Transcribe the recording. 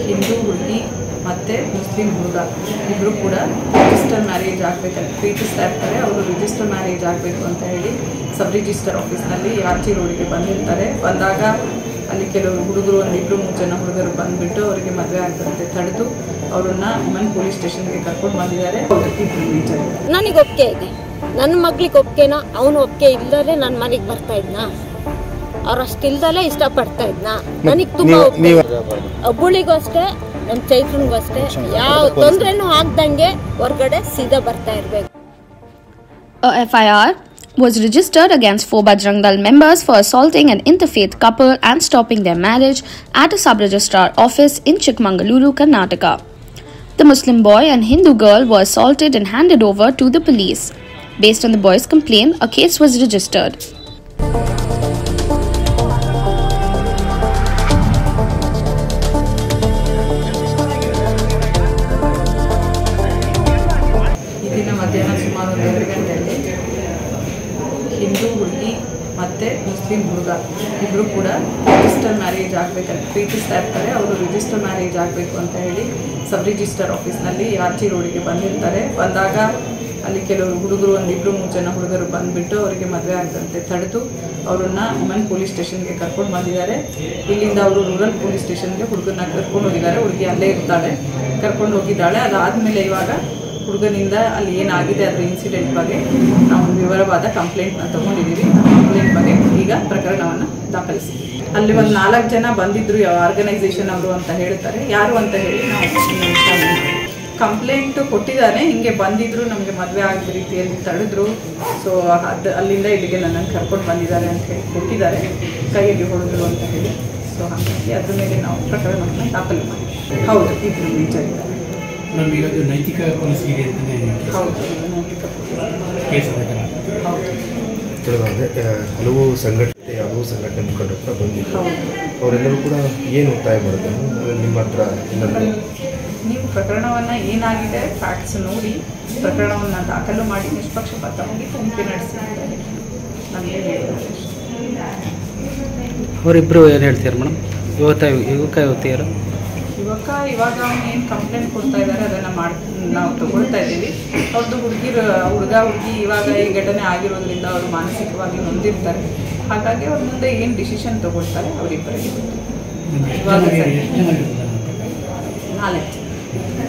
ಹಿಂದೂ ಹುಡುಗಿ ಮತ್ತು ಮುಸ್ಲಿಂ ಹುಡುಗ ಇಬ್ಬರು ಕೂಡ ರಿಜಿಸ್ಟರ್ ಮ್ಯಾರೇಜ್ ಆಗಬೇಕಂತ ಪ್ರೀತಿಸ್ತಾ ಇರ್ತಾರೆ. ಅವರು ರಿಜಿಸ್ಟರ್ ಮ್ಯಾರೇಜ್ ಆಗಬೇಕು ಅಂತ ಹೇಳಿ ಸಬ್ ರಿಜಿಸ್ಟರ್ ಆಫೀಸ್ನಲ್ಲಿ ಆರ್ಚಿ ರೋಡಿಗೆ ಬಂದಿರ್ತಾರೆ. ಬಂದಾಗ ಅಲ್ಲಿ ಕೆಲವರು ಹುಡುಗರು ಒಂದು 2-3 ಜನ ಹುಡುಗರು ಬಂದುಬಿಟ್ಟು ಅವರಿಗೆ ಮದುವೆ ಆಗ್ತಂತೆ ತಡೆದು ಅವ್ರನ್ನ ಪೊಲೀಸ್ ಸ್ಟೇಷನ್ಗೆ ಕರ್ಕೊಂಡು ಬಂದಿದ್ದಾರೆ. ನನಗೆ ಒಪ್ಪಿಗೆ ಇದೆ, ನನ್ನ ಮಗಳಿಗೆ ಒಪ್ಪಿಗೆನಾ, ಅವನು ಒಪ್ಪಿಗೆ ಇಲ್ಲದೆ ನನ್ನ ಮನೆಗೆ ಬರ್ತಾ ಇದ್ನಾ, ಅವ್ರು ಅಷ್ಟಿಲ್ದಲೇ ಇಷ್ಟಪಡ್ತಾ ಇದ್ನಾ. ನನಗೆ ತುಂಬ ಒಬ್ಬಳಿಗೂ ಅಷ್ಟೇ, ನಮ್ಮ ಚೈತ್ರನಿಗೂ ಅಷ್ಟೇ ಯಾವ ತೊಂದರೆನೂ ಆಗ್ದಂಗೆ ಹೊರಗಡೆ ಸೀದಾ ಬರ್ತಾ ಇರಬೇಕು. FIR was registered against 4 Bajrang members for assaulting an interfaith couple and stopping their marriage at a sub-registrar office in Chikkamangaluru, Karnataka. The Muslim boy and Hindu girl were assaulted and handed over to the police. Based on the boy's complaint, a case was registered. ಮಧ್ಯಾಹ್ನ ಸುಮಾರು 2 ಗಂಟೆಯಲ್ಲಿ ಹಿಂದೂ ಹುಡುಗಿ ಮತ್ತು Muslim ಹುಡುಗ ಇಬ್ಬರು ಕೂಡ register marriage ಆಗಬೇಕಂತ ಪ್ರೀತಿಸ್ತಾ ಇರ್ತಾರೆ. ಅವರು ರಿಜಿಸ್ಟರ್ ಮ್ಯಾರೇಜ್ ಆಗಬೇಕು ಅಂತ ಹೇಳಿ ಸಬ್ ರಿಜಿಸ್ಟರ್ ಆಫೀಸ್ನಲ್ಲಿ ಆರ್ಚಿ ರೋಡಿಗೆ ಬಂದಿರ್ತಾರೆ. ಬಂದಾಗ ಅಲ್ಲಿ ಕೆಲವರು ಹುಡುಗರು ಒಂದು 2-3 ಜನ ಹುಡುಗರು ಬಂದುಬಿಟ್ಟು ಅವರಿಗೆ ಮದುವೆ ಆಗ್ತಂತೆ ತಡೆದು ಅವ್ರನ್ನ ಪೊಲೀಸ್ ಸ್ಟೇಷನ್ಗೆ ಕರ್ಕೊಂಡು ಬಂದಿದ್ದಾರೆ. ಇಲ್ಲಿಂದ ಅವರು ರೂರಲ್ ಪೊಲೀಸ್ ಸ್ಟೇಷನ್ಗೆ ಹುಡುಗರನ್ನ ಕರ್ಕೊಂಡು ಹೋಗಿದ್ದಾರೆ. ಹುಡುಗಿ ಅಲ್ಲೇ ಇರ್ತಾಳೆ, ಕರ್ಕೊಂಡು ಹೋಗಿದ್ದಾಳೆ. ಅದಾದಮೇಲೆ ಇವಾಗ ಹುಡುಗನಿಂದ ಅಲ್ಲಿ ಏನಾಗಿದೆ ಅದರ ಇನ್ಸಿಡೆಂಟ್ ಬಗ್ಗೆ ನಾವು ವಿವರವಾದ ಕಂಪ್ಲೇಂಟ್ನ ತೊಗೊಂಡಿದ್ದೀವಿ. ಕಂಪ್ಲೇಂಟ್ ಬಗ್ಗೆ ಈಗ ಪ್ರಕರಣವನ್ನು ದಾಖಲಿಸಿದ್ದೀವಿ. ಅಲ್ಲಿ ಒಂದು 4 ಜನ ಬಂದಿದ್ರು, ಆರ್ಗನೈಸೇಷನ್ ಅವರು ಅಂತ ಹೇಳ್ತಾರೆ. ಯಾರು ಅಂತ ಹೇಳಿ ನಾವು ಕಂಪ್ಲೇಂಟ್ ಕೊಟ್ಟಿದ್ದಾನೆ. ಹಿಂಗೆ ಬಂದಿದ್ರು, ನಮಗೆ ಮದುವೆ ಆಗದ ರೀತಿಯಲ್ಲಿ ತಡೆದ್ರು, ಸೊ ಅದು ಅಲ್ಲಿಂದ ಇಲ್ಲಿಗೆ ನನ್ನನ್ನು ಕರ್ಕೊಂಡು ಬಂದಿದ್ದಾರೆ ಅಂತ ಹೇಳಿ ಕೊಟ್ಟಿದ್ದಾರೆ, ಕೈಯಲ್ಲಿ ಹೊಡೆದ್ರು ಅಂತ ಹೇಳಿ. ಸೊ ಹಾಗಾಗಿ ಅದ್ರ ಮೇಲೆ ನಾವು ಪ್ರಕರಣವನ್ನು ದಾಖಲು ಮಾಡಿದ್ದೀವಿ. ಹೌದು, ಇಬ್ಬರು ನಿಜರಿದ್ದಾರೆ. ನಮಗಿರೋದು ನೈತಿಕ ಪೊಲೀಸ್ಗೆ ಹೌದು, ನೈತಿಕ ಕೇಸ್ ಹಲವು ಸಂಘಟನೆ ಮುಖಂಡರು ಕೂಡ ಬಂದಿದ್ದು, ಅವರೆಲ್ಲರೂ ಕೂಡ ಏನು ಒತ್ತಾಯ ಮಾಡೋದು ನಿಮ್ಮ ಹತ್ರ ಏನಾದರೂ ನೀವು ಪ್ರಕರಣವನ್ನು ಏನಾಗಿದೆ ಫ್ಯಾಕ್ಟ್ಸ್ ನೋಡಿ ಪ್ರಕರಣವನ್ನು ದಾಖಲು ಮಾಡಿ ನಿಷ್ಪಕ್ಷಪಾತವಾಗಿ ತನಿಖೆ ನಡೆಸಿದ್ದಾರೆ ನನಗೆ ಹೇಳಿದ್ದಾರೆ. ಅವರಿಬ್ಬರು ಏನು ಹೇಳ್ತೀರ ಮೇಡಮ್? ಯುವತಿಯರು ಇವಾಗ ಏನು ಕಂಪ್ಲೇಂಟ್ ಕೊಡ್ತಾ ಇದ್ದಾರೆ ಅದನ್ನು ನಾವು ತಗೊಳ್ತಾ ಇದ್ದೀವಿ. ಅವ್ರದ್ದು ಹುಡುಗ ಹುಡುಗಿ ಇವಾಗ ಈ ಘಟನೆ ಆಗಿರೋದ್ರಿಂದ ಅವರು ಮಾನಸಿಕವಾಗಿ ನೊಂದಿರ್ತಾರೆ. ಹಾಗಾಗಿ ಅವ್ರ ಮುಂದೆ ಏನು ಡಿಸಿಷನ್ ತಗೊಳ್ತಾರೆ ಅವರಿಬ್ಬರಿಗೆ ಇವಾಗ 4 ಜನ.